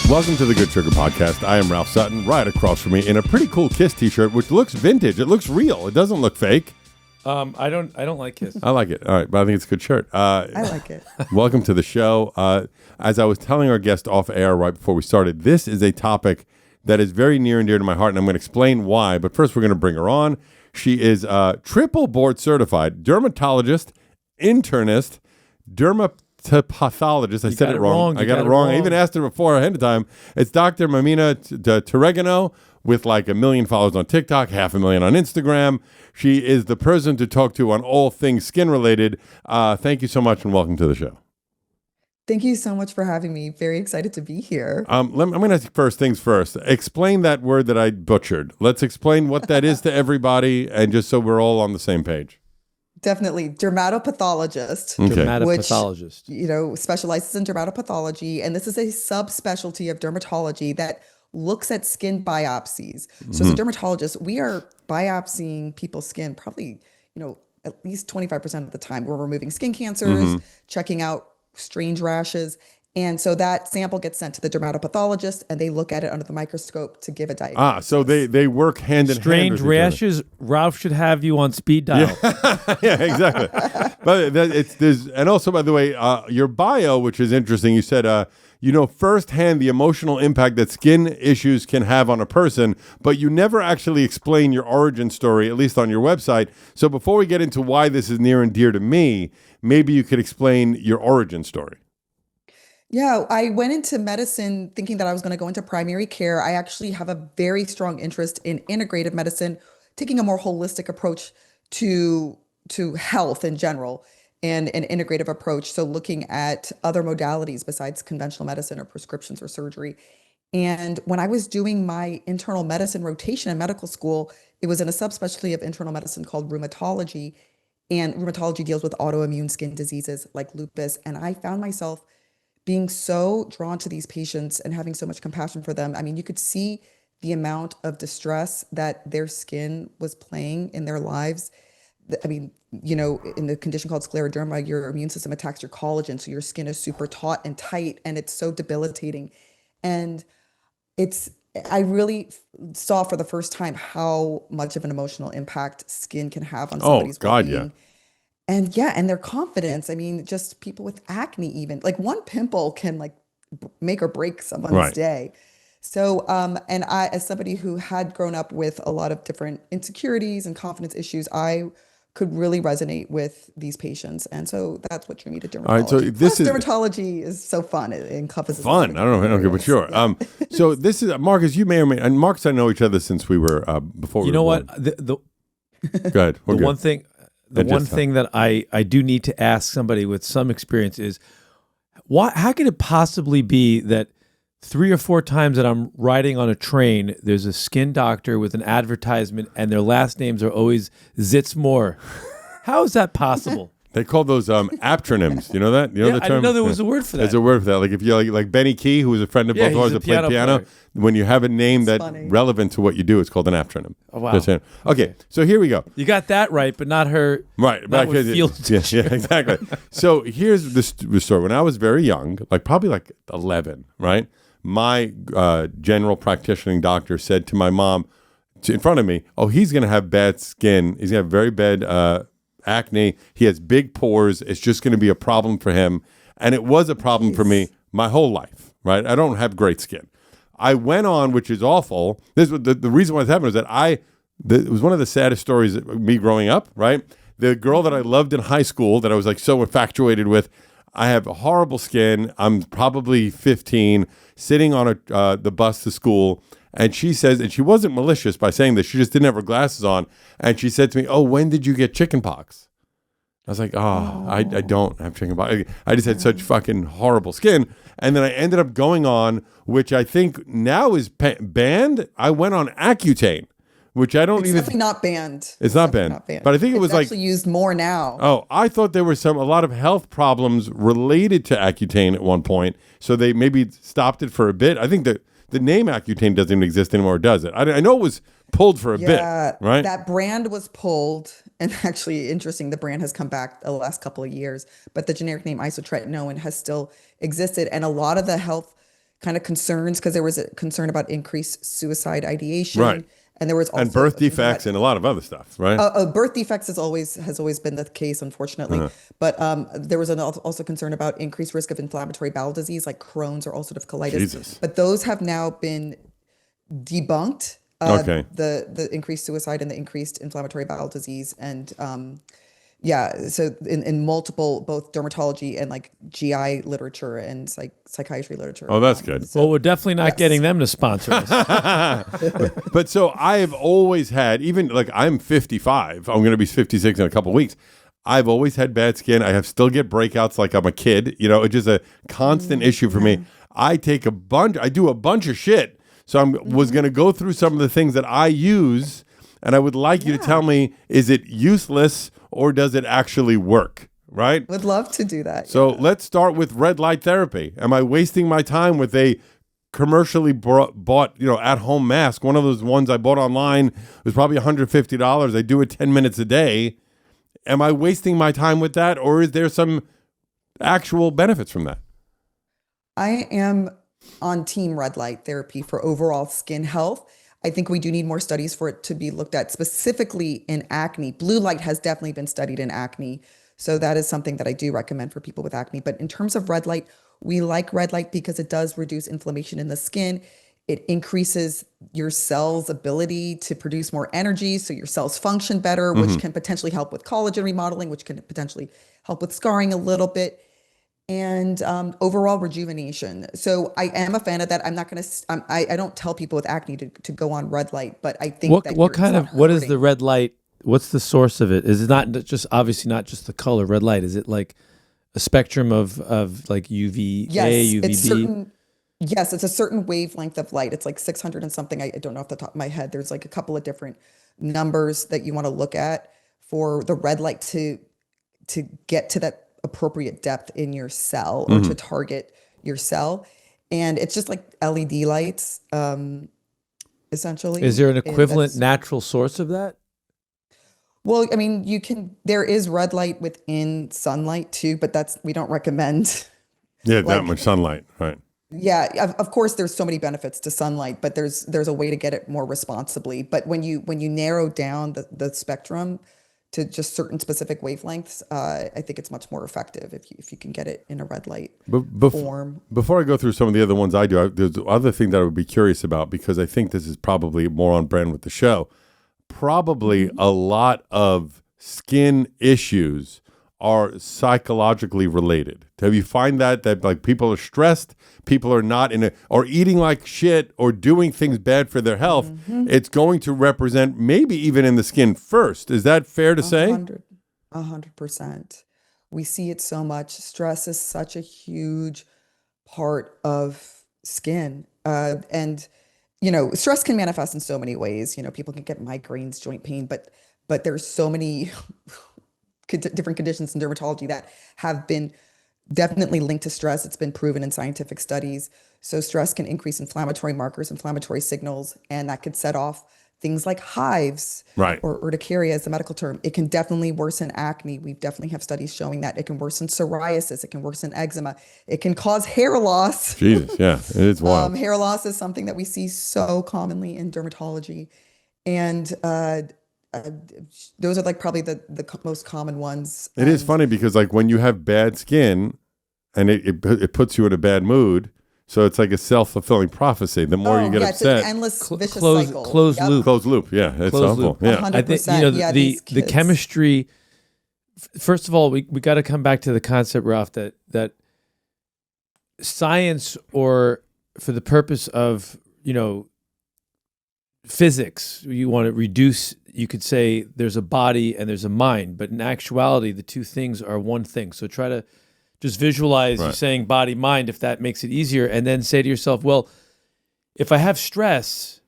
Welcome to the Goodsugar podcast. I am Ralph Sutton. Right across from me in a pretty cool Kiss t-shirt, which looks vintage. It looks real. It doesn't look fake. I don't like Kiss. I like it. All right, but I think it's a good shirt. I like it. Welcome to the show. As I was telling our guest off air right before we started, this is a topic that is very near and dear to my heart, and I'm going to explain why. But first, we're going to bring her on. She is triple board certified dermatologist, internist, dermatopathologist. I said it wrong. I got it wrong. I even asked her before ahead of time. It's Dr. Mamina Turegano with like 1 million followers on TikTok, 500,000 on Instagram. She is the person to talk to on all things skin related. Thank you so much and welcome to the show. Thank you so much for having me. Very excited to be here. I'm going to ask first things first. Explain that word that I butchered. Let's explain what that is to everybody and just so we're all on the same page. Definitely. Dermatopathologist. Okay. Dermatopathologist. Which, specializes in dermatopathology. And this is a subspecialty of dermatology that looks at skin biopsies. So as a dermatologist, we are biopsying people's skin probably, at least 25% of the time. We're removing skin cancers, checking out strange rashes. And so that sample gets sent to the dermatopathologist and they look at it under the microscope to give a diagnosis. So they work hand in hand. Strange rashes. Ralph should have you on speed dial. Yeah, exactly. But and also, by the way, your bio, which is interesting, you said, firsthand the emotional impact that skin issues can have on a person, but you never actually explain your origin story, at least on your website. So before we get into why this is near and dear to me, maybe you could explain your origin story. Yeah, I went into medicine thinking that I was going to go into primary care. I actually have a very strong interest in integrative medicine, taking a more holistic approach to health in general and an integrative approach. So looking at other modalities besides conventional medicine or prescriptions or surgery. And when I was doing my internal medicine rotation in medical school, it was in a subspecialty of internal medicine called rheumatology. And rheumatology deals with autoimmune skin diseases like lupus. And I found myself being so drawn to these patients and having so much compassion for them. I mean, you could see the amount of distress that their skin was playing in their lives. I mean, in the condition called scleroderma, your immune system attacks your collagen, so your skin is super taut and tight, and it's so debilitating. And I really saw for the first time how much of an emotional impact skin can have on somebody's well-being. Yeah. And their confidence. I mean, just people with acne, even like one pimple can like make or break someone's day. So, and I, as somebody who had grown up with a lot of different insecurities and confidence issues, I could really resonate with these patients. And so that's what drew me to dermatology. All right, so dermatology is so fun. It encompasses fun. I don't know, but sure. Yeah. So this is Marcus. You may or may, and Marcus, I know each other since we were before. You know what? Go ahead. The one thing. The one thing that I do need to ask somebody with some experience is, how can it possibly be that 3 or 4 times that I'm riding on a train, there's a skin doctor with an advertisement and their last names are always Zitzmore? How is that possible? They call those aptronyms. You know that? You know the term? I didn't know there was a word for that. There's a word for that. Like if you like Benny Key, who was a friend of both of ours that played piano. When you have a name that's relevant to what you do, it's called an aptronym. Oh, wow. Okay, so here we go. You got that right, but not her. Right. Not what feels. Yeah, exactly. So here's the story. When I was very young, probably 11, right? My general practicing doctor said to my mom in front of me, "Oh, he's going to have bad skin. He's going to have very bad acne. He has big pores. It's just going to be a problem for him." And it was a problem for me my whole life, right? I don't have great skin. I went on, which is awful. This was the reason why this happened was that it was one of the saddest stories of me growing up, right? The girl that I loved in high school that I was so infatuated with, I have horrible skin. I'm probably 15, sitting on the bus to school. And she says, and she wasn't malicious by saying this, she just didn't have her glasses on. And she said to me, "Oh, when did you get chickenpox?" I was like, I don't have chickenpox. I just had such fucking horrible skin. And then I ended up going on, which I think now is banned. I went on Accutane, which I don't it's even... definitely not banned. It's not banned. But I think it was it's actually used more now. Oh, I thought there were a lot of health problems related to Accutane at one point. So they maybe stopped it for a bit. I think that the name Accutane doesn't even exist anymore, does it? I know it was pulled for a bit, right? That brand was pulled, and actually interesting, the brand has come back the last couple of years, but the generic name isotretinoin has still existed, and a lot of the health kind of concerns because there was a concern about increased suicide ideation. Right. And there was also and birth defects and a lot of other stuff, right? Birth defects has always been the case, unfortunately. But there was also concern about increased risk of inflammatory bowel disease, like Crohn's or ulcerative colitis. Jesus. But those have now been debunked. Okay. The increased suicide and the increased inflammatory bowel disease, and so in multiple both dermatology and like GI literature and psychiatry literature. Oh, that's good. Well, we're definitely not getting them to sponsor us. But so I've always had, even like I'm 55, I'm going to be 56 in a couple of weeks. I've always had bad skin. I still get breakouts like I'm a kid. You know, it's just a constant issue for me. I do a bunch of shit. So was going to go through some of the things that I use, and I would like you to tell me, is it useless or does it actually work? Right? Would love to do that. So let's start with red light therapy. Am I wasting my time with a commercially bought, at-home mask? One of those ones I bought online was probably $150. I do it 10 minutes a day. Am I wasting my time with that, or is there some actual benefits from that? I am on team red light therapy for overall skin health. I think we do need more studies for it to be looked at specifically in acne. Blue light has definitely been studied in acne. So that is something that I do recommend for people with acne. But in terms of red light, we like red light because it does reduce inflammation in the skin. It increases your cell's ability to produce more energy, so your cells function better, which can potentially help with collagen remodeling, which can potentially help with scarring a little bit, and overall rejuvenation. So I am a fan of that. I'm not going to. I don't tell people with acne to go on red light, but I think what is the red light? What's the source of it? Is it not just obviously not just the color red light? Is it like a spectrum of like UVA, UVB? Yes, it's a certain wavelength of light. It's like 600 and something. I don't know off the top of my head. There's like a couple of different numbers that you want to look at for the red light to get to that appropriate depth in your cell or to target your cell. And it's just like LED lights, essentially. Is there an equivalent natural source of that? Well, I mean, there is red light within sunlight too, but we don't recommend. Yeah, that much sunlight, right. Yeah, of course, there's so many benefits to sunlight, but there's a way to get it more responsibly. But when you narrow down the spectrum to just certain specific wavelengths, I think it's much more effective if you can get it in a red light form. Before I go through some of the other ones I do, there's other thing that I would be curious about, because I think this is probably more on brand with the show. Probably a lot of skin issues are psychologically related. Have you find that like people are stressed, people are not or eating like shit or doing things bad for their health, it's going to represent maybe even in the skin first. Is that fair to say? 100%. We see it so much. Stress is such a huge part of skin. And stress can manifest in so many ways. People can get migraines, joint pain, but there's so many different conditions in dermatology that have been definitely linked to stress. It's been proven in scientific studies. So stress can increase inflammatory markers, inflammatory signals, and that could set off things like hives, right, or urticaria is the medical term. It can definitely worsen acne. We definitely have studies showing that. It can worsen psoriasis. It can worsen eczema. It can cause hair loss. Jesus, yeah, it's wild. Hair loss is something that we see so commonly in dermatology. And those are like probably the most common ones. It is funny because like when you have bad skin and it puts you in a bad mood, so it's like a self-fulfilling prophecy. The more you get upset, it's an endless vicious cycle. Closed loop. Closed loop, yeah. It's awful. Yeah. 100%. I think the chemistry. First of all, we got to come back to the concept, Ralph, that science, or for the purpose of physics, you want to reduce. You could say there's a body and there's a mind, but in actuality, the two things are one thing. So try to just visualize you saying body, mind, if that makes it easier, and then say to yourself, well, if I have stress,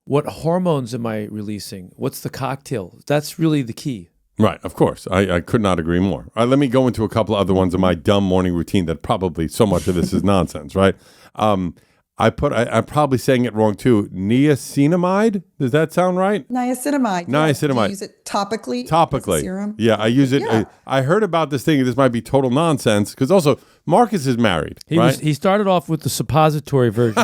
what hormones am I releasing? What's the cocktail? That's really the key. Right, of course. I could not agree more. Let me go into a couple other ones of my dumb morning routine that probably so much of this is nonsense, right? I'm probably saying it wrong too. Niacinamide? Does that sound right? Niacinamide. Niacinamide. Do you use it topically? Topically. Serum? Yeah, I use it. Yeah. I heard about this thing. This might be total nonsense because also Marcus is married. He started off with the suppository version.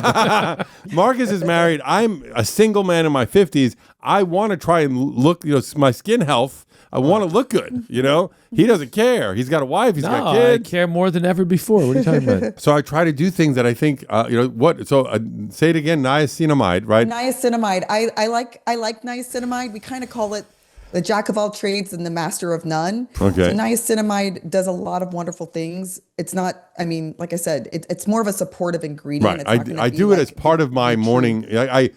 Marcus is married. I'm a single man in my 50s. I want to try and look, my skin health. I want to look good, He doesn't care. He's got a wife. He's got kids. I care more than ever before. What are you talking about? So I try to do things that I think, say it again, niacinamide, right? Niacinamide. I like niacinamide. We kind of call it the jack of all trades and the master of none. Okay. So niacinamide does a lot of wonderful things. It's not, like I said, it's more of a supportive ingredient. Right. It's I do it as part of my morning. I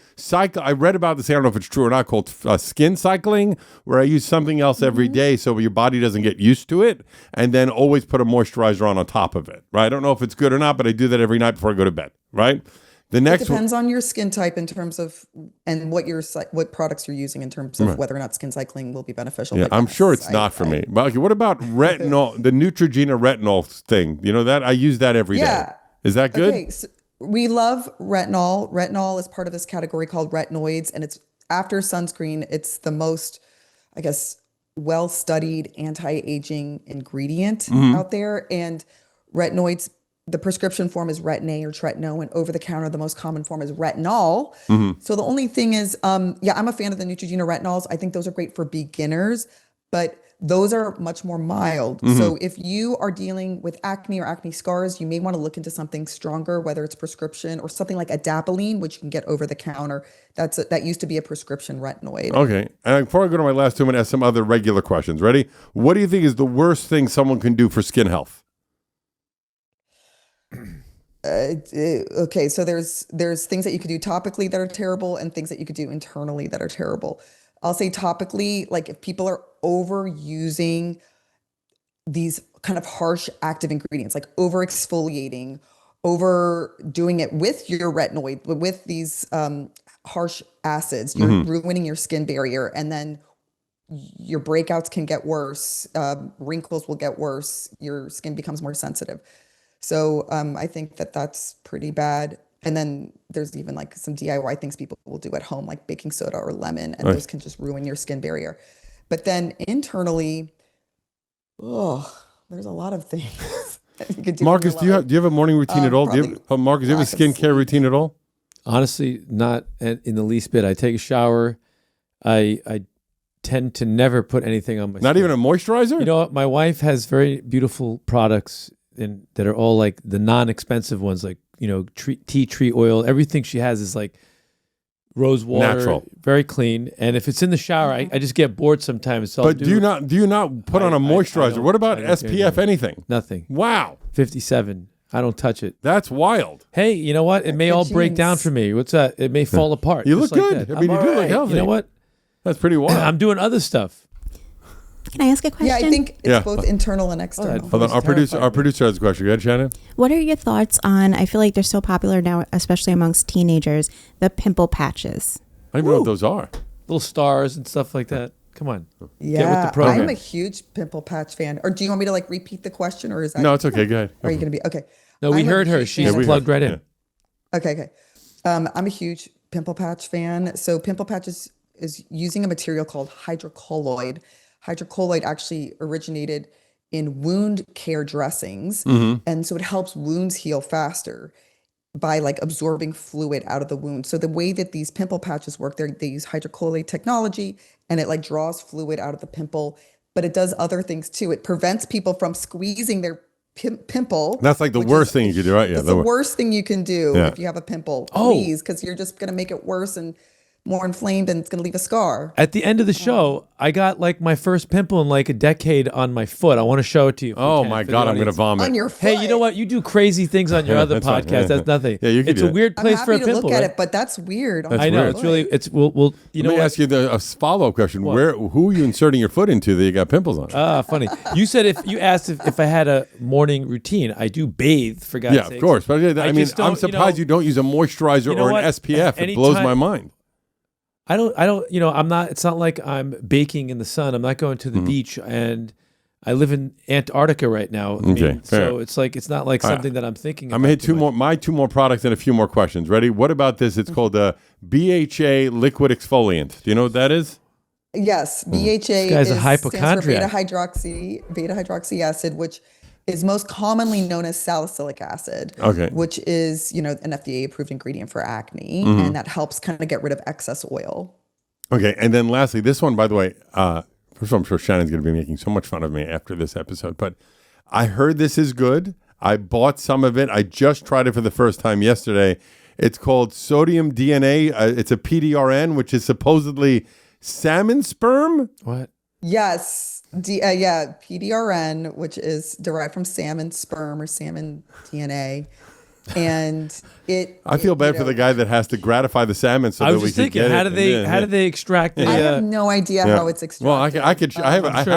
read about this. I don't know if it's true or not, called skin cycling, where I use something else every day so your body doesn't get used to it, and then always put a moisturizer on top of it. Right. I don't know if it's good or not, but I do that every night before I go to bed. Right. The next it depends on your skin type in terms of and what products you're using in terms of whether or not skin cycling will be beneficial. Yeah, I'm sure it's not for me. But okay, what about retinol? The Neutrogena retinol thing. You know that I use that every day. Is that good? Okay, so we love retinol. Retinol is part of this category called retinoids, and it's after sunscreen. It's the most, I guess, well-studied anti-aging ingredient out there, and retinoids. The prescription form is Retin-A or Tretinoin, and over-the-counter, the most common form is retinol. So the only thing is, I'm a fan of the Neutrogena retinols. I think those are great for beginners, but those are much more mild. So if you are dealing with acne or acne scars, you may want to look into something stronger, whether it's prescription or something like adapalene, which you can get over-the-counter. That used to be a prescription retinoid. Okay. And before I go to my last two, I'm going to ask some other regular questions. Ready? What do you think is the worst thing someone can do for skin health? Okay, so there's things that you could do topically that are terrible and things that you could do internally that are terrible. I'll say topically, like if people are overusing these kind of harsh active ingredients, like over exfoliating, overdoing it with your retinoid, with these harsh acids, you're ruining your skin barrier, and then your breakouts can get worse, wrinkles will get worse, your skin becomes more sensitive. So I think that's pretty bad. And then there's even like some DIY things people will do at home, like baking soda or lemon, and those can just ruin your skin barrier. But then internally, there's a lot of things that you could do. Marcus, do you have a morning routine at all? Marcus, do you have a skincare routine at all? Honestly, not in the least bit. I take a shower. I tend to never put anything on my skin. Not even a moisturizer? You know what? My wife has very beautiful products that are all like the non-expensive ones, like, tea tree oil. Everything she has is like rose water, natural, very clean. And if it's in the shower, I just get bored sometimes. So but do you not put on a moisturizer? What about SPF anything? Nothing. Wow. 57. I don't touch it. That's wild. Hey, you know what? It may all break down for me. What's that? It may fall apart. You look good. That. I mean, you do look healthy. You know what? That's pretty wild. I'm doing other stuff. Can I ask a question? Yeah, I think it's both internal and external. Hold on. Our producer has a question. Go ahead, Shannon. What are your thoughts on, I feel like they're so popular now, especially amongst teenagers, the pimple patches? I don't even know what those are. Little stars and stuff like that. Come on. Yeah, get with the program. I'm a huge pimple patch fan. Or do you want me to repeat the question, or is that? No, it's okay. Go ahead. Are you going to be okay? No, we heard her. She's plugged right in. Okay. I'm a huge pimple patch fan. So pimple patches is using a material called hydrocolloid. Hydrocolloid actually originated in wound care dressings. And so it helps wounds heal faster by absorbing fluid out of the wound. So the way that these pimple patches work, they use hydrocolloid technology, and it draws fluid out of the pimple, but it does other things too. It prevents people from squeezing their pimple. That's the worst thing you could do, right? Yeah, that's the worst thing you can do if you have a pimple, please, because you're just going to make it worse and more inflamed, and it's going to leave a scar. At the end of the show, I got my first pimple in a decade on my foot. I want to show it to you. Oh my God, I'm going to vomit. On your foot. Hey, you know what? You do crazy things on your other podcast. Right. That's nothing. Yeah, you can it's do a weird place for a to pimple. Look at it, but that's weird. I know. It's really. It's we'll. Let me ask you a follow-up question. Who are you inserting your foot into that you got pimples on? Funny. You said if you asked if I had a morning routine, I do bathe, for God's sake. Yeah, of course. But I'm surprised you don't use a moisturizer or an SPF. It blows my mind. I don't, I'm not, it's not like I'm baking in the sun. I'm not going to the beach, and I live in Antarctica right now. So it's not like something that I'm thinking about. I'm going to hit two more products and a few more questions. Ready? What about this? It's called a BHA liquid exfoliant. Do you know what that is? Yes. BHA this guy's a hypochondriac. beta hydroxy acid, which is most commonly known as salicylic acid, Okay. which is, an FDA approved ingredient for acne, and that helps kind of get rid of excess oil. Okay. And then lastly, this one, by the way, first of all, I'm sure Shannon's going to be making so much fun of me after this episode, but I heard this is good. I bought some of it. I just tried it for the first time yesterday. It's called sodium DNA. It's a PDRN, which is supposedly salmon sperm. What? Yes. PDRN, which is derived from salmon sperm or salmon DNA. And I feel bad for the guy that has to gratify the salmon so I that was we just can thinking, get how it. do they extract the? I have no idea how it's extracted. Well,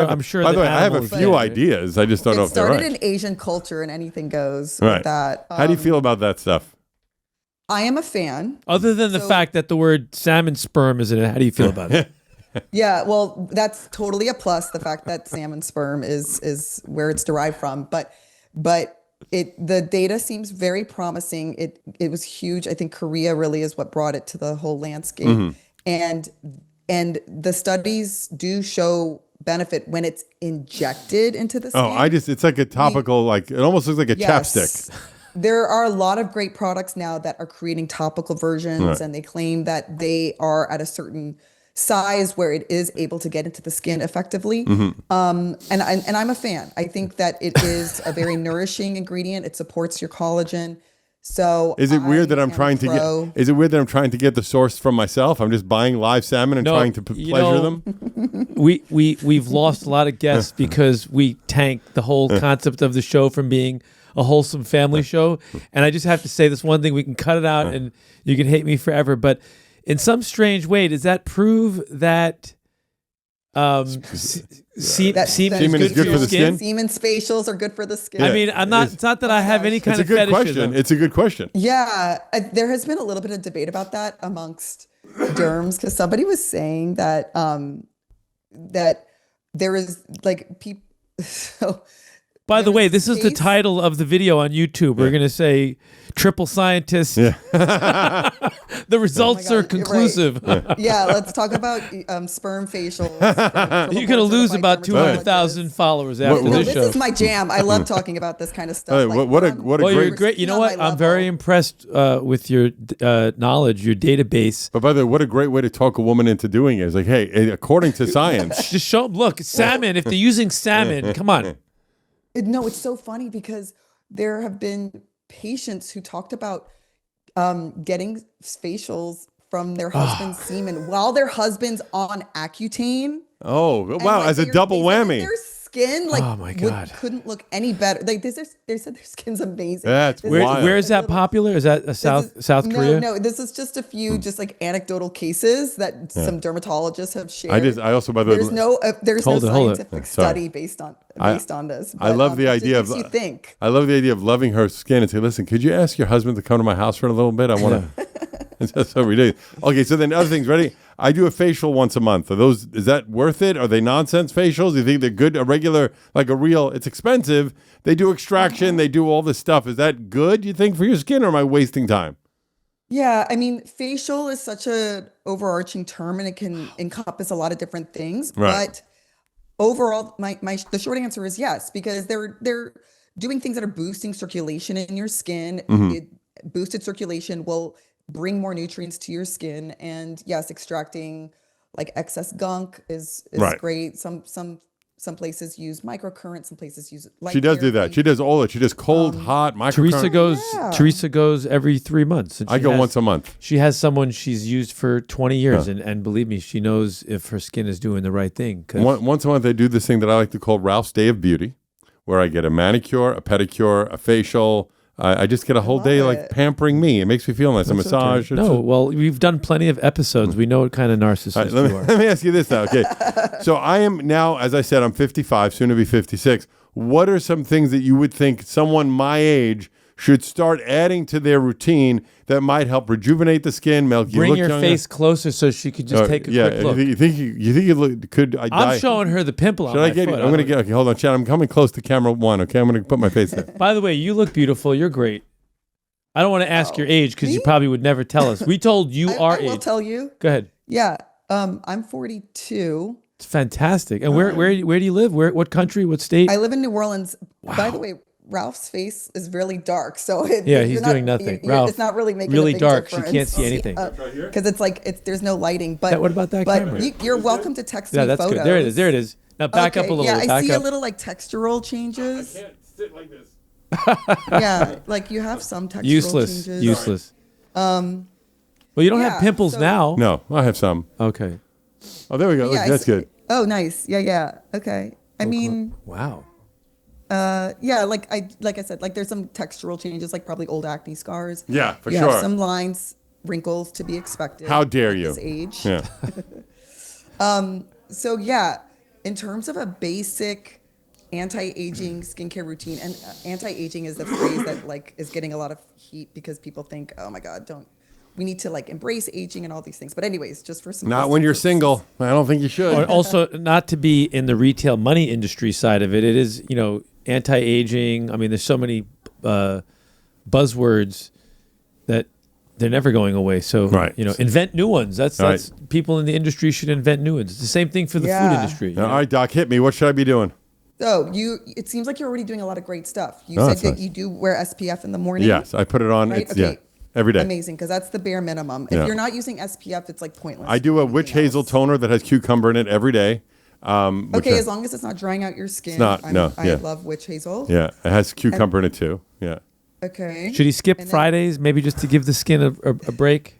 I'm sure. By the way, I have a animals few do, right? ideas. I just don't know It if they're started right. in Asian culture, and anything goes Right. with that. How do you feel about that stuff? I am a fan. Other than the fact that the word salmon sperm is in it, how do you feel about it? Yeah, well, that's totally a plus. The fact that salmon sperm is where it's derived from, but the data seems very promising. It was huge. I think Korea really is what brought it to the whole landscape, and the studies do show benefit when it's injected into the skin. It's like a topical, it almost looks like a chapstick. There are a lot of great products now that are creating topical versions, Right. and they claim that they are at a certain size where it is able to get into the skin effectively. And I'm a fan. I think that it is a very nourishing ingredient. It supports your collagen. So Is it weird that I'm trying to get? Is it weird that I'm trying to get the source from myself? I'm just buying live salmon and trying to pleasure them. We've lost a lot of guests because we tanked the whole concept of the show from being a wholesome family show. And I just have to say this one thing: we can cut it out, and you can hate me forever. But in some strange way, does that prove that semen is good for the skin? Semen's facials are good for the skin. I mean, it's not that I have any kind of fetishism. Question. It's a good question. Yeah, there has been a little bit of debate about that amongst derms, because somebody was saying that that there is people. So, by the way, this is the title of the video on YouTube. We're going to say triple scientist. Yeah. The results are conclusive. Right. Yeah, let's talk about sperm facials. You're going to lose about 200,000 followers after this show. This is my jam. I love talking about this kind of stuff. What a you're great. You know what? I'm very impressed with your knowledge, your database. But by the way, what a great way to talk a woman into doing it. It's like, hey, according to science. Just show them, look, salmon. If they're using salmon, come on. No, it's so funny because there have been patients who talked about getting facials from their husband's semen while their husband's on Accutane. Oh, wow. As a double whammy. Their skin oh my God. couldn't look any better. Like they said their skin's amazing. That's wild. Where is that popular? Is that South Korea? No, this is just a few just like anecdotal cases that some dermatologists have shared. I also, by the way, there's no scientific study based on this. But, I love the idea of I love the idea of loving her skin and say, listen, could you ask your husband to come to my house for a little bit? I want to. That's so ridiculous. Okay, so then other things. Ready? I do a facial once a month. Is that worth it? Are they nonsense facials? Do you think they're good? A regular, it's expensive. They do extraction. They do all this stuff. Is that good, you think, for your skin, or am I wasting time? Yeah, I mean, facial is such a overarching term, and it can encompass a lot of different things. Right. But overall, the short answer is yes, because they're doing things that are boosting circulation in your skin. Boosted circulation will bring more nutrients to your skin, and yes, extracting like excess gunk is great. Some places use microcurrent, some places use light She does therapy. do that. She does all that. She does cold, hot, microcurrent. Teresa goes every 3 months. And I go once a month. She has someone she's used for 20 years, and believe me, she knows if her skin is doing the right thing. Once a month, they do this thing that I like to call Ralph's Day of Beauty, where I get a manicure, a pedicure, a facial. I just get a whole day pampering me. It makes me feel nice. A massage. Okay. Well, we've done plenty of episodes. We know what kind of narcissist you are. Let me ask you this now. Okay. So I am now, as I said, I'm 55, soon to be 56. What are some things that you would think someone my age should start adding to their routine that might help rejuvenate the skin, make you Bring look your younger? face closer so she could just take a quick look. You think you could? I'm showing her the pimple on my foot. I'm going to get. Okay, hold on, Chad. I'm coming close to camera one. Okay, I'm going to put my face there. By the way, you look beautiful. You're great. I don't want to ask your age because you probably would never tell us. We told you our age. I will tell you. Go ahead. Yeah, I'm 42. It's fantastic. And where do you live? What country? What state? I live in New Orleans. By the way, Ralph's face is really dark, so Yeah, he's doing nothing. Ralph, it's not really making really a big dark. difference. She can't see anything. Because it's like there's no lighting. But What about that camera? You're welcome to text Yeah, me that's photos. good. There it is. There it is. Now back up a little. Yeah, I back see up. a little like textural changes. I can't sit like this. Yeah, like you have some textural Useless. changes. Useless. Well, you don't have pimples now. No, I have some. Okay. Oh, there we go. Yeah, That's good. Oh, nice. Yeah. Okay. I mean, Wow. yeah, like I said, like there's some textural changes, like probably old acne scars. Yeah, for you sure. have some lines, wrinkles to be expected. How dare at you? This age. Yeah. So yeah, in terms of a basic anti-aging skincare routine, and anti-aging is the phrase that like is getting a lot of heat because people think, oh my God, we need to like embrace aging and all these things. But anyways, just for some. Not when you're single. I don't think you should. Or also, not to be in the retail money industry side of it. It is, anti-aging. I mean, there's so many buzzwords that they're never going away. So, Right. invent new ones. That's Right. people in the industry should invent new ones. It's the same thing for the food industry. All right, Doc, hit me. What should I be doing? So it seems like you're already doing a lot of great stuff. You Oh, said that's that nice. you do wear SPF in the morning. Yes, I put it on. Right? It's, Okay. every day. Amazing, because that's the bare minimum. If Yeah. you're not using SPF, it's like pointless. I do a witch Anything hazel else. toner that has cucumber in it every day. Okay, as long as it's not drying out your skin. I love witch hazel. Yeah, it has cucumber in it too. Yeah. Okay. Should he skip And then- Fridays, maybe just to give the skin a break?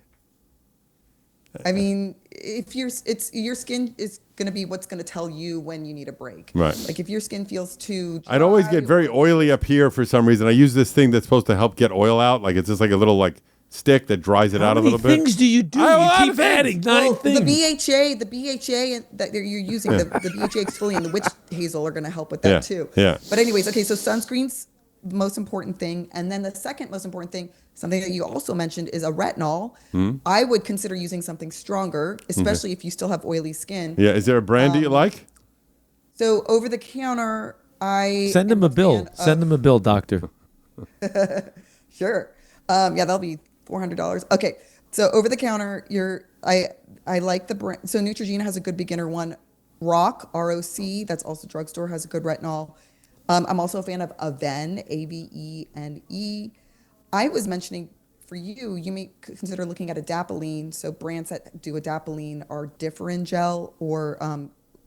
I mean, if your skin is going to be what's going to tell you when you need a break. Right. Like if your skin feels too dry, I'd always get very oily up here for some reason. I use this thing that's supposed to help get oil out. Like it's just like a little like stick that dries it out a little bit. How many things do you do? You keep adding nine Well, things. the BHA that you're using, the BHA exfoliant and the witch hazel are going to help with that too. Yeah. But anyways, okay, so sunscreen's the most important thing. And then the second most important thing, something that you also mentioned, is a retinol. I would consider using something stronger, especially if you still have oily skin. Yeah. Is there a brand that you like? So over the counter, Send him a bill. Send him a bill, doctor. Sure. Yeah, that'll be $400. Okay. So over the counter, I like the brand. So Neutrogena has a good beginner one. ROC, that's also drugstore, has a good retinol. I'm also a fan of Avene, Avene. I was mentioning for you may consider looking at adapalene. So brands that do adapalene are Differin gel, or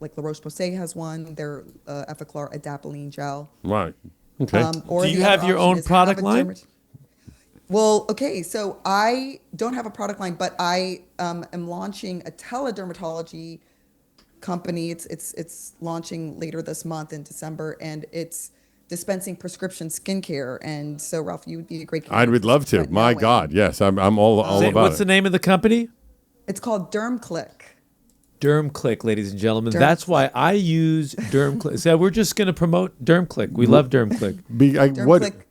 like La Roche-Posay has one. Their Effaclar adapalene gel. Right. Okay. Or Do you the have other your option own is product have a line? Well, okay, so I don't have a product line, but I am launching a teledermatology company. It's launching later this month in December, and it's dispensing prescription skincare. And so, Ralph, you would be a great candidate. I would love to. right My now. God, yes, I'm all about What's it. the name of the company? It's called DermClick. DermClick, ladies and gentlemen. That's why I use DermClick. So we're just going to promote DermClick. We love DermClick. What? DermClick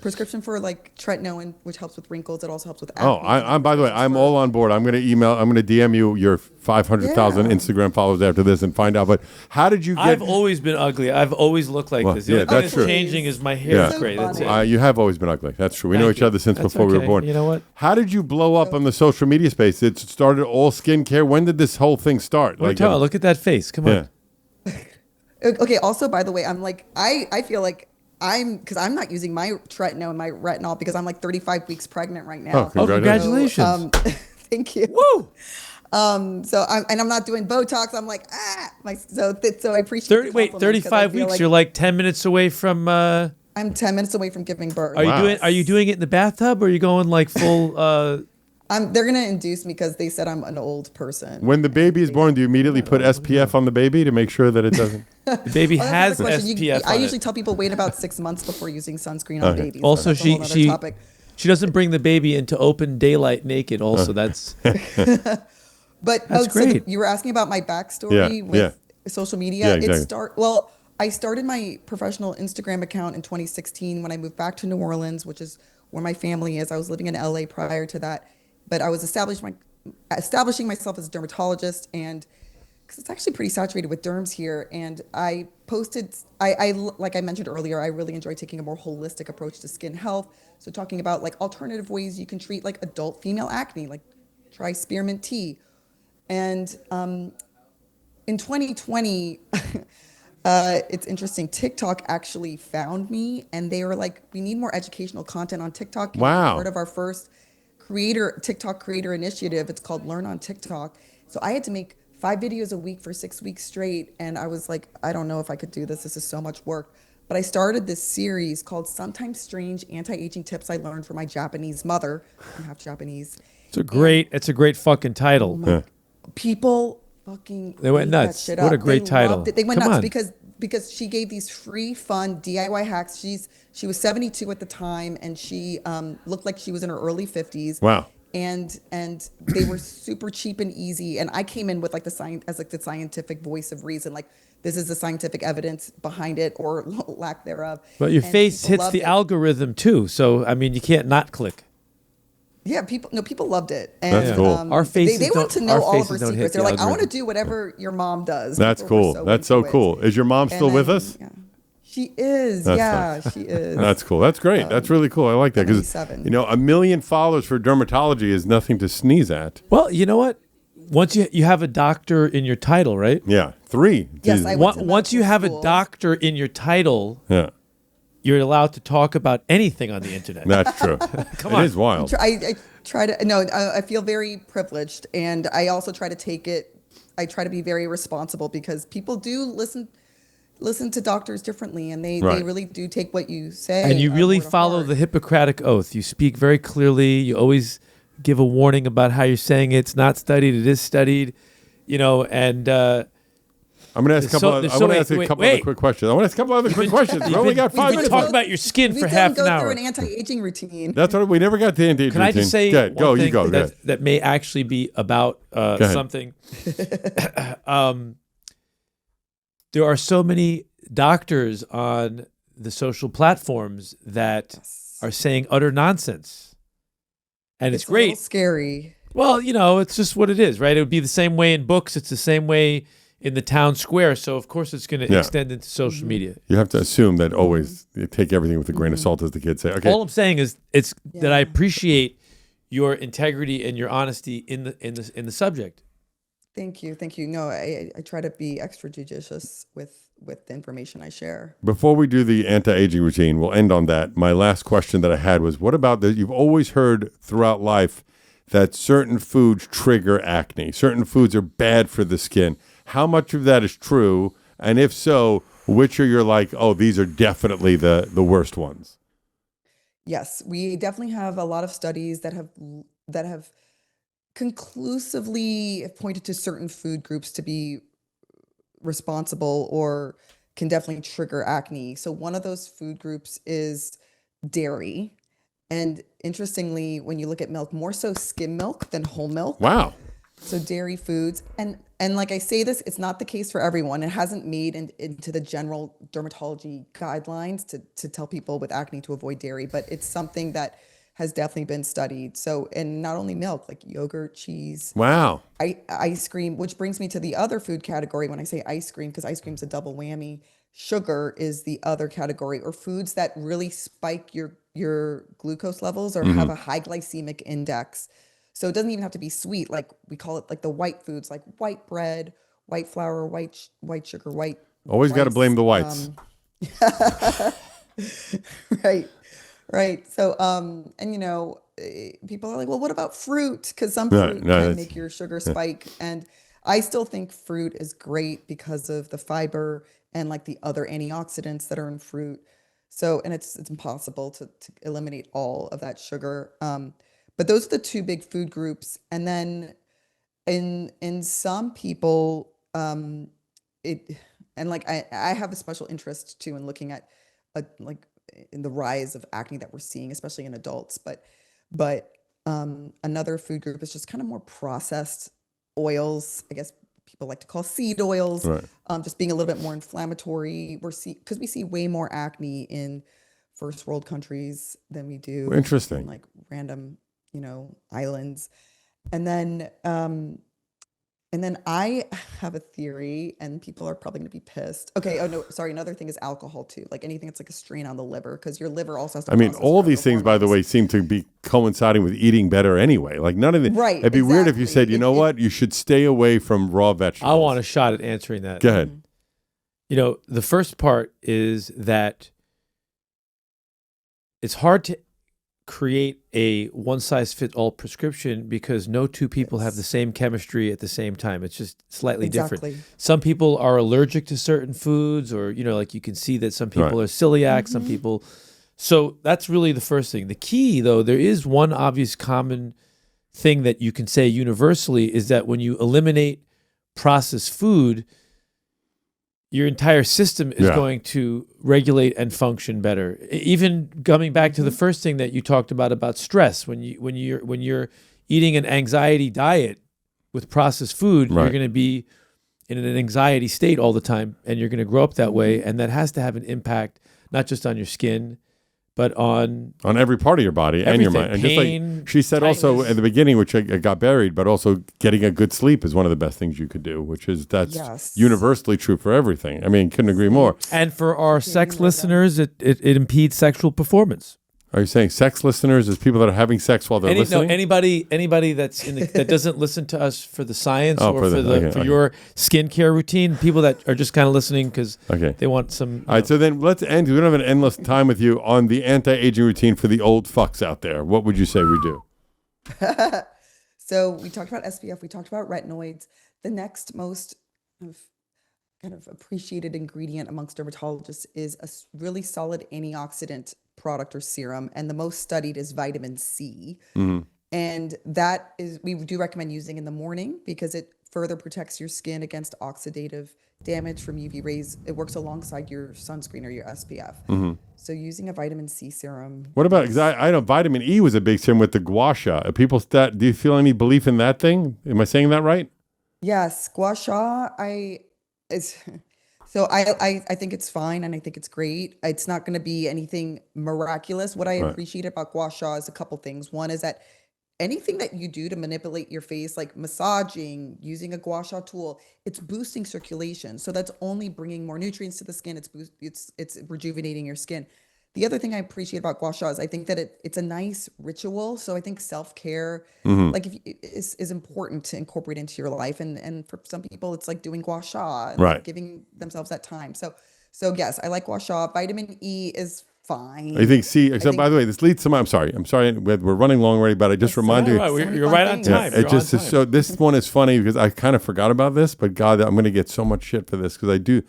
prescription for like tretinoin, which helps with wrinkles. It also helps with acne. Oh, I'm. By the way, I'm all on board. I'm going to email. I'm going to DM you your 500,000 Yeah. Instagram followers after this and find out. But how did you get? I've always been ugly. I've always looked like Well, this. The yeah, only thing that's that's true. changing is my hair Yeah. is gray. That's it. funny. You have always been ugly. That's true. We know Thank each you. other since That's before we were okay. born. You know what? How did you blow up on the social media space? It started all skincare. When did this whole thing start? What are you talking about? Look at that face. Come on. yeah. Okay. Also, by the way, I'm like, I feel like because I'm not using my tretinoin and my retinol because I'm like 35 weeks pregnant right now. Oh, congratulations. So, thank you. Woo! So I'm not doing Botox. I'm like, so I appreciate. the Wait, compliment 'cause I 35 feel weeks. like You're like 10 minutes away from. Are I'm 10 minutes away from giving birth. you Wow. doing it in the bathtub, or are you going like full? They're gonna induce me because they said I'm an old person. When the baby is born, do you immediately put SPF on the baby to make sure that it doesn't? The baby Oh, that's has another question. SPF. I on usually it. tell people wait about 6 months before using sunscreen on babies. Also, That's a whole nother topic. she doesn't bring the baby into open daylight naked. Also, that's But That's great. you were asking about my backstory with social media. Yeah, exactly. I started my professional Instagram account in 2016 when I moved back to New Orleans, which is where my family is. I was living in LA prior to that, but I was establishing myself as a dermatologist, and because it's actually pretty saturated with derms here. And I posted, like I mentioned earlier, I really enjoy taking a more holistic approach to skin health. So talking about like alternative ways you can treat like adult female acne, like try spearmint tea. And in 2020, It's interesting. TikTok actually found me, and they were like, "We need more educational content on TikTok." And Wow. Part of our first TikTok creator initiative. It's called Learn on TikTok. So I had to make 5 videos a week for 6 weeks straight, and I was like, I don't know if I could do this. This is so much work. But I started this series called Sometimes Strange Anti-Aging Tips I Learned from My Japanese Mother. I'm half Japanese. It's a great fucking title. People fucking They went ate nuts. that shit What up. a great They title. loved it. They went Come nuts on. because she gave these free, fun DIY hacks. She was 72 at the time, and she looked like she was in her early 50s. Wow. And they were super cheap and easy. And I came in with like the scientific voice of reason, like this is the scientific evidence behind it or lack thereof. But your And face people hits loved the it. algorithm too. So, I mean, you can't not click. Yeah, people loved it. And That's cool. Our faces they wanted to don't- know our all of her faces don't hit secrets. the They're like, I want to algorithm. do whatever your mom does. That's People were cool. That's so into it. cool. Is your mom still And with us? Yeah. She is. That's yeah, nice. she is. That's cool. That's great. That's really cool. I like that because 77. 1 million followers for dermatology is nothing to sneeze at. Well, you know what? Once you have a doctor in your title, right? Yeah, 3. Yes, Jesus. I went to Once you medical have school. a doctor in your title, Yeah, you're allowed to talk about anything on the internet. that's true. Come It on. is wild. I try to no. I feel very privileged, and I also try to take it. I try to be very responsible because people do listen to doctors differently, and they Right. really do take what you say. And you really word of follow heart. the Hippocratic Oath. You speak very clearly. You always give a warning about how you're saying it. It's not studied. It is studied. And I'm going to ask a couple. there's I so want to many- ask a wait, couple wait. other quick questions. I want to ask a couple other quick questions. We only got 5 been minutes. talking about your skin We for didn't half go an hour. through an anti-aging routine. That's what we never got to the anti-aging Can I just say routine. one Go, thing you go. Go ahead. that may actually be about ahead. something? There are so many doctors on the social platforms that are saying utter nonsense. And it's a little great. scary. Well, it's just what it is, right? It would be the same way in books. It's the same way in the town square. So, of course, it's going to Yeah. extend into social media. You have to assume that always you take everything with a grain of salt, as the kids say. Okay. All I'm saying is that I Yeah. appreciate your integrity and your honesty in the subject. Thank you. No, I try to be extra judicious with the information I share. Before we do the anti-aging routine, we'll end on that. My last question that I had was, what about that? You've always heard throughout life that certain foods trigger acne. Certain foods are bad for the skin. How much of that is true? And if so, which are your these are definitely the worst ones? Yes, we definitely have a lot of studies that have conclusively pointed to certain food groups to be responsible or can definitely trigger acne. So one of those food groups is dairy. And interestingly, when you look at milk, more so skim milk than whole milk. Wow. So dairy foods, and like I say this, it's not the case for everyone. It hasn't made into the general dermatology guidelines to tell people with acne to avoid dairy, but it's something that has definitely been studied. So, and not only milk, like yogurt, cheese, Wow. ice cream, which brings me to the other food category when I say ice cream, because ice cream's a double whammy. Sugar is the other category, or foods that really spike your glucose levels or have a high glycemic index. So it doesn't even have to be sweet. Like we call it like the white foods, like white bread, white flour, white sugar, white Always got to rice. blame the whites. Right. So, people are like, well, what about fruit? Because some No, fruit no, can that's- make your sugar spike. And I still think fruit is great because of the fiber and like the other antioxidants that are in fruit. So, and it's impossible to eliminate all of that sugar. But those are the two big food groups. And then in some people, it and like I have a special interest too in looking at like in the rise of acne that we're seeing, especially in adults. But another food group is just kind of more processed oils. I guess people like to call seed oils, Right. just being a little bit more inflammatory. Because we see way more acne in first world countries than we do Interesting. in like random, islands. And then I have a theory, and people are probably going to be pissed. Okay. Oh no, sorry. Another thing is alcohol too. Like anything that's like a strain on the liver, because your liver also has to. I mean, process all your these other things, by the way, hormones. seem to be coinciding with eating better anyway. Like none of it. Right, It'd be weird if you exactly. said, you know what, you should stay away from raw vegetables. I want a shot at answering that. Go ahead. The first part is that it's hard to create a one-size-fits-all prescription because no two people have the same chemistry at the same time. It's just slightly different. Some people are allergic to certain foods, or, like you can see that some people are celiac, some people. So that's really the first thing. The key, though, there is one obvious common thing that you can say universally is that when you eliminate processed food, your entire system is going to regulate and function better. Even coming back to the first thing that you talked about stress, when you're eating an anxiety diet with processed food, you're going to be in an anxiety state all the time, and you're going to grow up that way, and that has to have an impact not just on your skin, but on every part of your body and your mind. And pain, just like she said also at the beginning, which I got buried, but also getting a good sleep is one of the best things you could do, that's universally true for everything. I mean, couldn't agree more. And for our sex listeners, it impedes sexual performance. Are you saying sex listeners is people that are having sex while they're listening? No, anybody that's that doesn't listen to us for the science or for your skincare routine. People that are just kind of listening because they want some. All right, so then let's end. We don't have an endless time with you on the anti-aging routine for the old fucks out there. What would you say we do? So we talked about SPF. We talked about retinoids. The next most kind of appreciated ingredient amongst dermatologists is a really solid antioxidant product or serum, and the most studied is vitamin C. And that is, we do recommend using in the morning because it further protects your skin against oxidative damage from UV rays. It works alongside your sunscreen or your SPF. So using a vitamin C serum. What about, because I know vitamin E was a big serum with the gua sha. Do you feel any belief in that thing? Am I saying that right? Yes, gua sha, So I think it's fine, and I think it's great. It's not going to be anything miraculous. What I appreciate about gua sha is a couple things. One is that anything that you do to manipulate your face, like massaging, using a gua sha tool, it's boosting circulation. So that's only bringing more nutrients to the skin. It's rejuvenating your skin. The other thing I appreciate about gua sha is I think that it's a nice ritual. So I think self-care, is important to incorporate into your life. And for some people, it's like doing gua sha and like giving themselves that time. So yes, I like gua sha. Vitamin E is fine. I think by the way, this leads to I'm sorry, we're running long already, but I just remind you. You're right on time. Yeah, so this one is funny because I kind of forgot about this, but God, I'm going to get so much shit for this because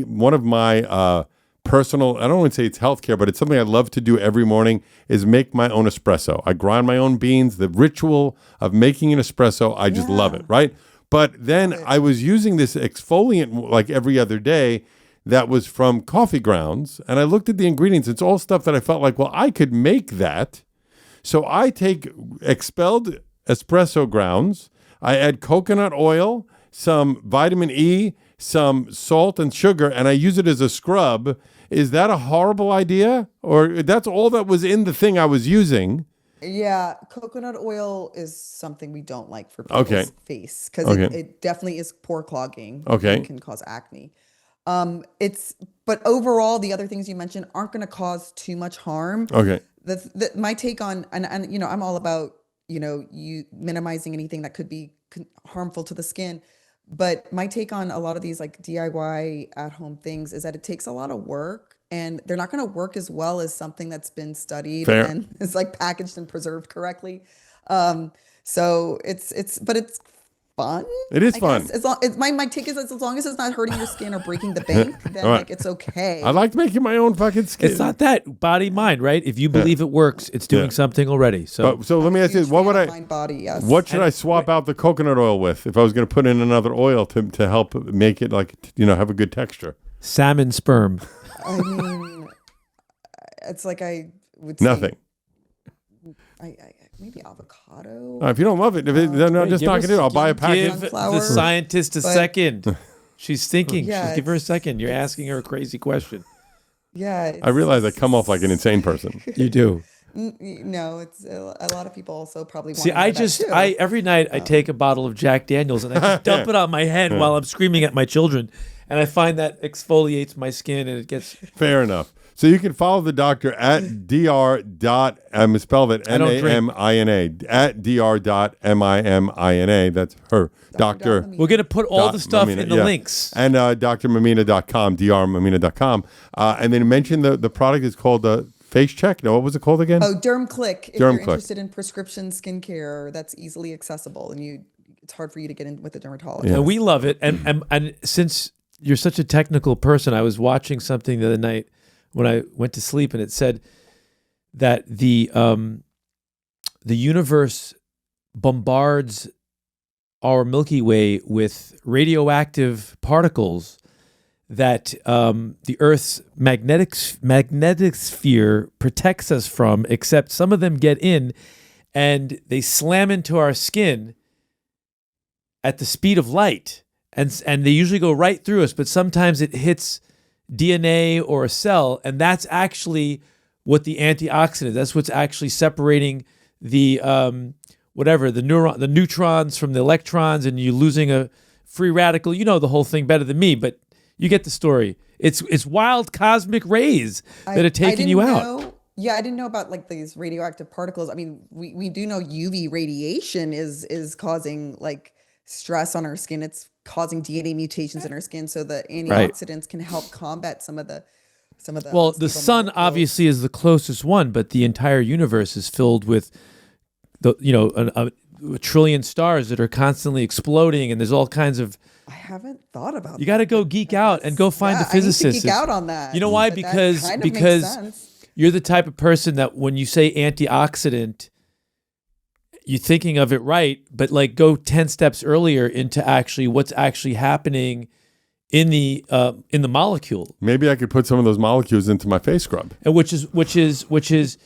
one of my personal, I don't want to say it's healthcare, but it's something I love to do every morning is make my own espresso. I grind my own beans. The ritual of making an espresso, I just love it, right? But then I was using this exfoliant like every other day that was from coffee grounds, and I looked at the ingredients. It's all stuff that I felt like, well, I could make that. So I take expelled espresso grounds, I add coconut oil, some vitamin E, some salt and sugar, and I use it as a scrub. Is that a horrible idea? Or that's all that was in the thing I was using? Yeah, coconut oil is something we don't like for people's face because it definitely is pore clogging. It can cause acne. But overall, the other things you mentioned aren't going to cause too much harm. My take on, and I'm all about, you minimizing anything that could be harmful to the skin. But my take on a lot of these like DIY at-home things is that it takes a lot of work, and they're not going to work as well as something that's been studied and is like packaged and preserved correctly. So it's fun. It is fun. My take is as long as it's not hurting your skin or breaking the bank, then like it's okay. I like making my own fucking skin. It's not that body mind, right? If you believe it works, it's doing something already. So let me ask you, what should I swap out the coconut oil with if I was going to put in another oil to help make it like have a good texture? Salmon sperm. I mean, it's like I would say nothing. Maybe avocado. If you don't love it, then I'm just not going to do it. I'll buy a packet. Give the scientist a second. She's thinking. Give her a second. You're asking her a crazy question. Yeah. I realize I come off like an insane person. You do. No, it's a lot of people also probably want See, every night I take a bottle of Jack Daniels and I just dump it on my head while I'm screaming at my children. and I find that exfoliates my skin, and it gets Fair enough. So you can follow the doctor at dr. Misspell that I don't drink. Mamina at dr.mamina. That's her doctor. We're gonna put all the stuff Mamina, in the links. And drmamina.com, drmamina.com. And then mention the product is called the Face Check. No, what was it called again? Oh, DermClick. If Derm you're Click. interested in prescription skincare, that's easily accessible, and it's hard for you to get in with a dermatologist. And we love it. And since you're such a technical person, I was watching something the other night when I went to sleep, and it said that the universe bombards our Milky Way with radioactive particles that the Earth's magnetic sphere protects us from, except some of them get in and they slam into our skin at the speed of light. And they usually go right through us, but sometimes it hits DNA or a cell, and that's actually what the antioxidant, that's what's actually separating the the neutrons from the electrons, and you're losing a free radical. You know the whole thing better than me, but you get the story. It's wild cosmic rays that are taking you out. Yeah, I didn't know about like these radioactive particles. I mean, we do know UV radiation is causing like stress on our skin. It's causing DNA mutations in our skin, so the antioxidants can help combat some of the Well, the sun obviously is the closest one, but the entire universe is filled with a trillion stars that are constantly exploding, and there's all kinds of. I haven't thought about. You got to go geek out and go find the physicist. I need to geek out on that. You know why? Because you're the type of person that when you say antioxidant, you're thinking of it right, but like go 10 steps earlier into actually what's actually happening in the molecule. Maybe I could put some of those molecules into my face scrub. And which is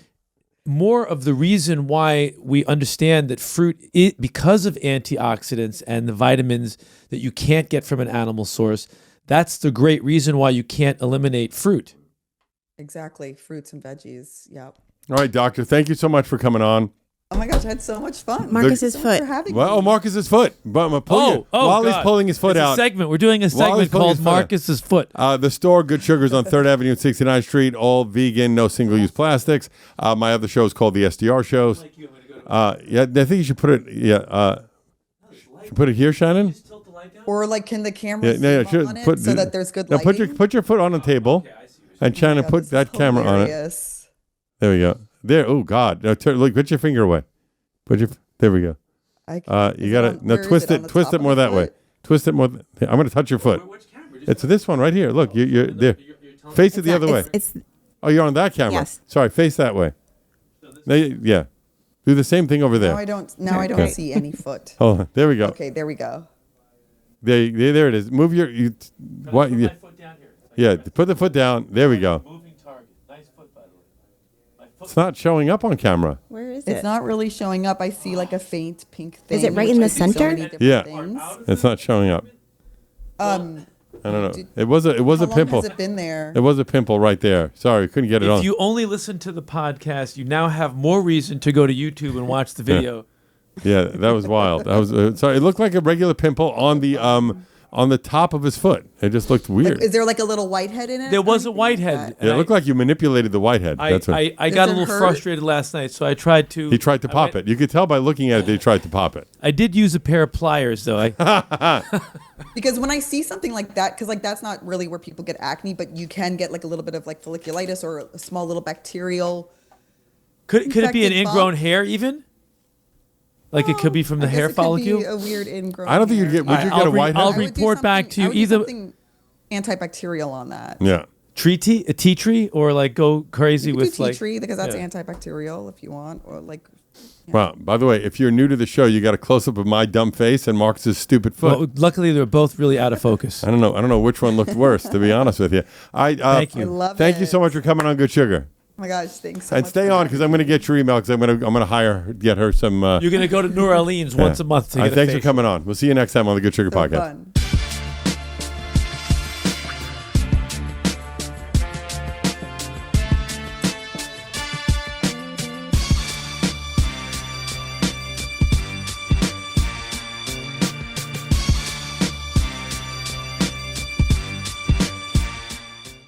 more of the reason why we understand that fruit, because of antioxidants and the vitamins that you can't get from an animal source, that's the great reason why you can't eliminate fruit. Exactly, fruits and veggies. Yep. All right, doctor, thank you so much for coming on. Oh my gosh, I had so much fun. Marcus's foot. Marcus's foot. But while he's pulling his foot out. We're doing a segment called Marcus's foot. The store, Good Sugars on 3rd Avenue and 69th Street, all vegan, no single-use plastics. My other show is called the SDR Shows. I think you should put it. Should put it here, Shannon. Or like, can the camera on it so that there's good lighting? Put your foot on the table, and Shannon, put that camera on it. There we go. There. Oh God! No, look. Put your finger away. There we go. You gotta twist it. Twist it more that way. Twist it more. I'm gonna touch your foot. It's this one right here. Look, you're there. Face it the other way. Oh, you're on that camera. Yes. Sorry. Face that way. Yeah. Do the same thing over there. Now I don't see any foot. Oh, there we go. Okay, there we go. There it is. Move your. What? Yeah. Put the foot down. There we go. It's not showing up on camera. Where is it? It's not really showing up. I see like a faint pink thing. Is it right in the center? Yeah. Things. It's not showing up. I don't know. It was a How long pimple. has it been there? It was a pimple right there. Sorry, couldn't get it on. If you only listen to the podcast, you now have more reason to go to YouTube and watch the video. Yeah, that was wild. Sorry. It looked like a regular pimple on the top of his foot. It just looked weird. Like, is there like a little whitehead in it? There was a whitehead. Yeah, it looked like you manipulated the whitehead. I got a little frustrated last night, so I tried to. He tried to pop it. You could tell by looking at it that he tried to pop it. I did use a pair of pliers, though. Because when I see something like that, because like that's not really where people get acne, but you can get like a little bit of like folliculitis or a small little bacterial. Could it be an ingrown hair even? Like it could be from the hair follicle? Could be a weird ingrown. I don't think you'd get. Would you get a whitehead? I'll report back to you either something antibacterial on that. Yeah. A tea tree, or like go crazy with tea tree because that's antibacterial if you want, or like. Well, by the way, if you're new to the show, you got a close up of my dumb face and Marcus's stupid foot. Well, luckily, they're both really out of focus. I don't know which one looked worse, to be honest with you. Thank you. Thank you so much for coming on Good Sugar. Oh my gosh, thanks so much. And stay on because I'm going to get your email because I'm going to get her some. You're going to go to New Orleans once a month to get a Thanks facial. for coming on. We'll see you next time on the Good Sugar Podcast. Fun.